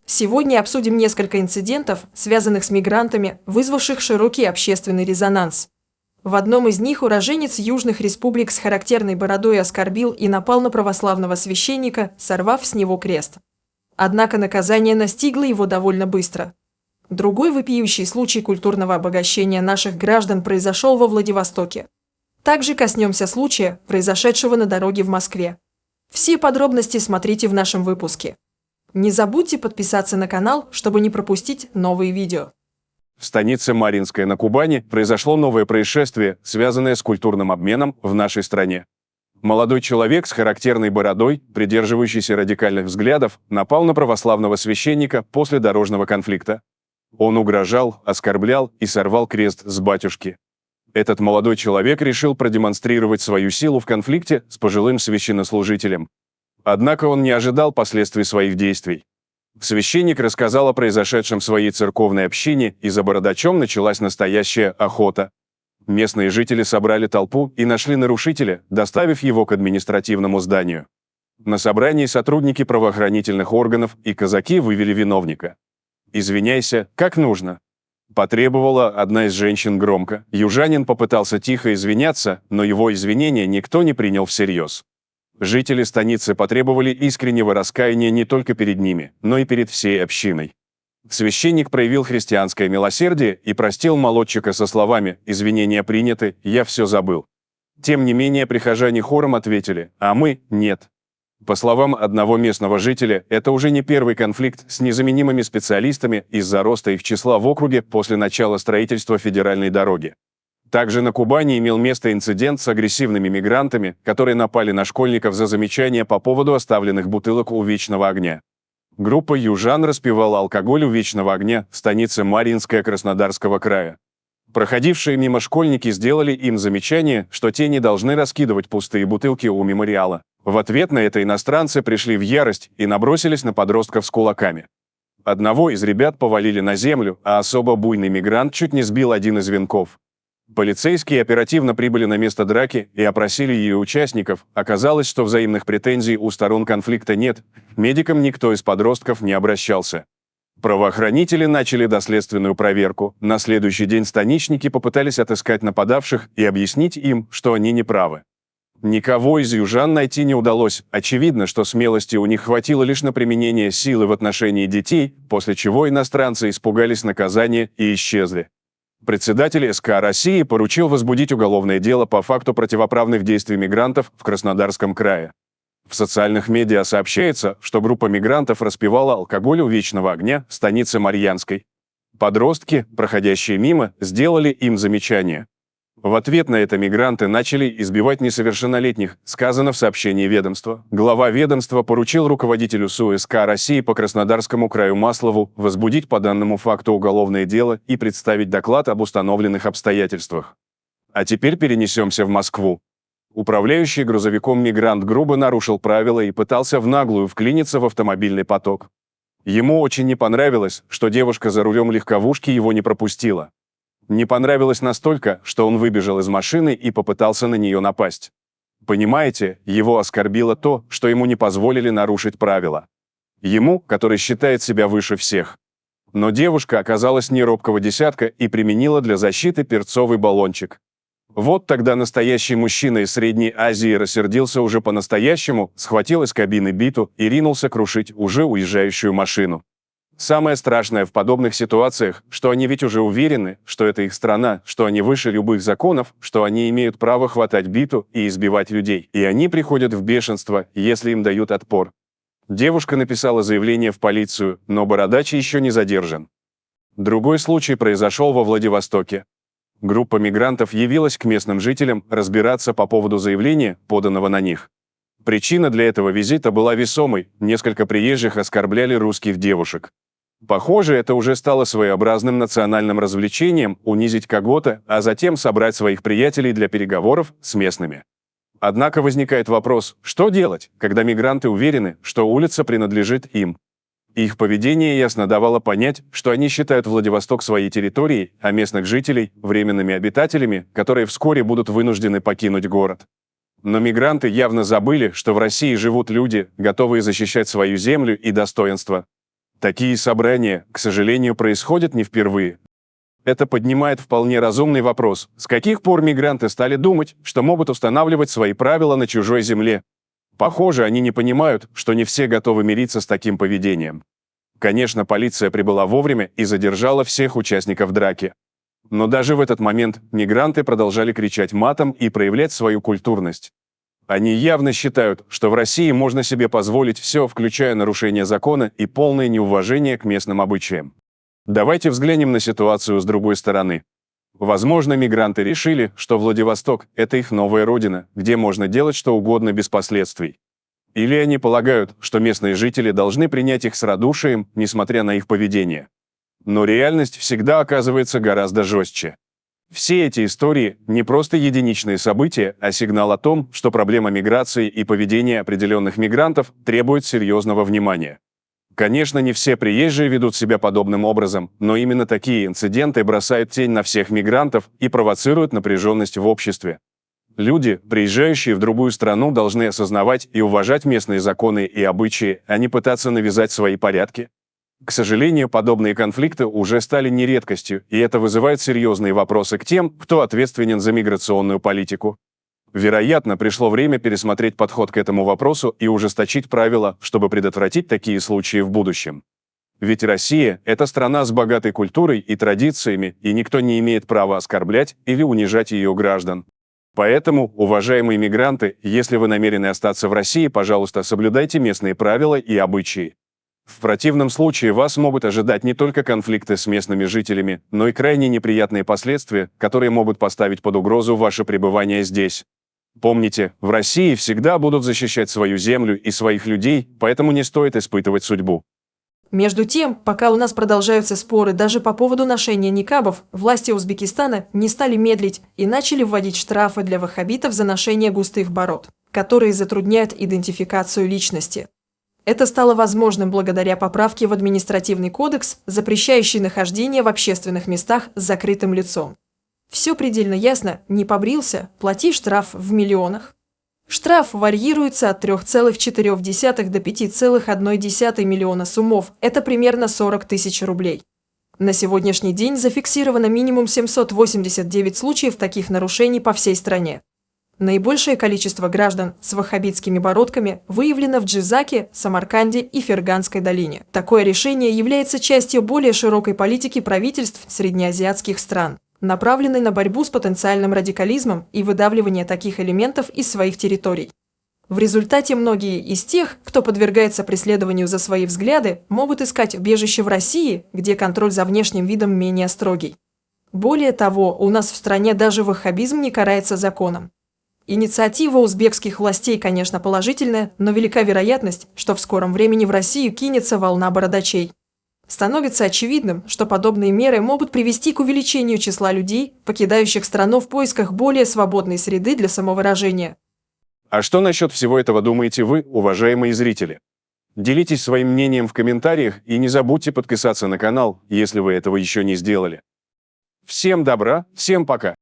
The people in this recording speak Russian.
Сегодня обсудим несколько инцидентов, связанных с мигрантами, вызвавших широкий общественный резонанс. В одном из них уроженец южных республик с характерной бородой оскорбил и напал на православного священника, сорвав с него крест. Однако наказание настигло его довольно быстро. Другой вопиющий случай культурного обогащения наших граждан произошел во Владивостоке. Также коснемся случая, произошедшего на дороге в Москве. Все подробности смотрите в нашем выпуске. Не забудьте подписаться на канал, чтобы не пропустить новые видео. В станице Марьинская на Кубани произошло новое происшествие, связанное с культурным обменом в нашей стране. Молодой человек с характерной бородой, придерживающийся радикальных взглядов, напал на православного священника после дорожного конфликта. Он угрожал, оскорблял и сорвал крест с батюшки. Этот молодой человек решил продемонстрировать свою силу в конфликте с пожилым священнослужителем. Однако он не ожидал последствий своих действий. Священник рассказал о произошедшем в своей церковной общине, и за бородачом началась настоящая охота. Местные жители собрали толпу и нашли нарушителя, доставив его к административному зданию. На собрании сотрудники правоохранительных органов и казаки вывели виновника. «Извиняйся, как нужно», — потребовала одна из женщин громко. Южанин попытался тихо извиняться, но его извинения никто не принял всерьез. Жители станицы потребовали искреннего раскаяния не только перед ними, но и перед всей общиной. Священник проявил христианское милосердие и простил молодчика со словами «Извинения приняты, я все забыл». Тем не менее, прихожане хором ответили «А мы – нет». По словам одного местного жителя, это уже не первый конфликт с незаменимыми специалистами из-за роста их числа в округе после начала строительства федеральной дороги. Также на Кубани имел место инцидент с агрессивными мигрантами, которые напали на школьников за замечания по поводу оставленных бутылок у Вечного огня. Группа южан распивала алкоголь у Вечного огня в станице Марьинская Краснодарского края. Проходившие мимо школьники сделали им замечание, что те не должны раскидывать пустые бутылки у мемориала. В ответ на это иностранцы пришли в ярость и набросились на подростков с кулаками. Одного из ребят повалили на землю, а особо буйный мигрант чуть не сбил один из венков. Полицейские оперативно прибыли на место драки и опросили ее участников. Оказалось, что взаимных претензий у сторон конфликта нет. К медикам никто из подростков не обращался. Правоохранители начали доследственную проверку. На следующий день станичники попытались отыскать нападавших и объяснить им, что они неправы. Никого из южан найти не удалось. Очевидно, что смелости у них хватило лишь на применение силы в отношении детей, после чего иностранцы испугались наказания и исчезли. Председатель СК России поручил возбудить уголовное дело по факту противоправных действий мигрантов в Краснодарском крае. В социальных медиа сообщается, что группа мигрантов распивала алкоголь у Вечного огня в станице Марьянской. Подростки, проходящие мимо, сделали им замечание. В ответ на это мигранты начали избивать несовершеннолетних, сказано в сообщении ведомства. Глава ведомства поручил руководителю СУ СК России по Краснодарскому краю Маслову возбудить по данному факту уголовное дело и представить доклад об установленных обстоятельствах. А теперь перенесемся в Москву. Управляющий грузовиком мигрант грубо нарушил правила и пытался в наглую вклиниться в автомобильный поток. Ему очень не понравилось, что девушка за рулем легковушки его не пропустила. Не понравилось настолько, что он выбежал из машины и попытался на нее напасть. Понимаете, его оскорбило то, что ему не позволили нарушить правила. Ему, который считает себя выше всех. Но девушка оказалась не робкого десятка и применила для защиты перцовый баллончик. Вот тогда настоящий мужчина из Средней Азии рассердился уже по-настоящему, схватил из кабины биту и ринулся крушить уже уезжающую машину. Самое страшное в подобных ситуациях, что они ведь уже уверены, что это их страна, что они выше любых законов, что они имеют право хватать биту и избивать людей. И они приходят в бешенство, если им дают отпор. Девушка написала заявление в полицию, но бородач еще не задержан. Другой случай произошел во Владивостоке. Группа мигрантов явилась к местным жителям разбираться по поводу заявления, поданного на них. Причина для этого визита была весомой, несколько приезжих оскорбляли русских девушек. Похоже, это уже стало своеобразным национальным развлечением унизить кого-то, а затем собрать своих приятелей для переговоров с местными. Однако возникает вопрос, что делать, когда мигранты уверены, что улица принадлежит им? Их поведение ясно давало понять, что они считают Владивосток своей территорией, а местных жителей – временными обитателями, которые вскоре будут вынуждены покинуть город. Но мигранты явно забыли, что в России живут люди, готовые защищать свою землю и достоинство. Такие собрания, к сожалению, происходят не впервые. Это поднимает вполне разумный вопрос: с каких пор мигранты стали думать, что могут устанавливать свои правила на чужой земле? Похоже, они не понимают, что не все готовы мириться с таким поведением. Конечно, полиция прибыла вовремя и задержала всех участников драки. Но даже в этот момент мигранты продолжали кричать матом и проявлять свою культурность. Они явно считают, что в России можно себе позволить все, включая нарушение закона и полное неуважение к местным обычаям. Давайте взглянем на ситуацию с другой стороны. Возможно, мигранты решили, что Владивосток – это их новая родина, где можно делать что угодно без последствий. Или они полагают, что местные жители должны принять их с радушием, несмотря на их поведение. Но реальность всегда оказывается гораздо жестче. Все эти истории не просто единичные события, а сигнал о том, что проблема миграции и поведения определенных мигрантов требует серьезного внимания. Конечно, не все приезжие ведут себя подобным образом, но именно такие инциденты бросают тень на всех мигрантов и провоцируют напряженность в обществе. Люди, приезжающие в другую страну, должны осознавать и уважать местные законы и обычаи, а не пытаться навязать свои порядки. К сожалению, подобные конфликты уже стали не редкостью, и это вызывает серьезные вопросы к тем, кто ответственен за миграционную политику. Вероятно, пришло время пересмотреть подход к этому вопросу и ужесточить правила, чтобы предотвратить такие случаи в будущем. Ведь Россия – это страна с богатой культурой и традициями, и никто не имеет права оскорблять или унижать ее граждан. Поэтому, уважаемые мигранты, если вы намерены остаться в России, пожалуйста, соблюдайте местные правила и обычаи. В противном случае вас могут ожидать не только конфликты с местными жителями, но и крайне неприятные последствия, которые могут поставить под угрозу ваше пребывание здесь. Помните, в России всегда будут защищать свою землю и своих людей, поэтому не стоит испытывать судьбу. Между тем, пока у нас продолжаются споры даже по поводу ношения никабов, власти Узбекистана не стали медлить и начали вводить штрафы для ваххабитов за ношение густых бород, которые затрудняют идентификацию личности. Это стало возможным благодаря поправке в административный кодекс, запрещающий нахождение в общественных местах с закрытым лицом. Все предельно ясно: не побрился – плати штраф в миллионах. Штраф варьируется от 3,4 до 5,1 миллиона сумов, это примерно 40 тысяч рублей. На сегодняшний день зафиксировано минимум 789 случаев таких нарушений по всей стране. Наибольшее количество граждан с ваххабитскими бородками выявлено в Джизаке, Самарканде и Ферганской долине. Такое решение является частью более широкой политики правительств среднеазиатских стран, направленной на борьбу с потенциальным радикализмом и выдавливание таких элементов из своих территорий. В результате многие из тех, кто подвергается преследованию за свои взгляды, могут искать убежище в России, где контроль за внешним видом менее строгий. Более того, у нас в стране даже ваххабизм не карается законом. Инициатива узбекских властей, конечно, положительная, но велика вероятность, что в скором времени в Россию кинется волна бородачей. Становится очевидным, что подобные меры могут привести к увеличению числа людей, покидающих страну в поисках более свободной среды для самовыражения. А что насчет всего этого думаете вы, уважаемые зрители? Делитесь своим мнением в комментариях и не забудьте подписаться на канал, если вы этого еще не сделали. Всем добра, всем пока!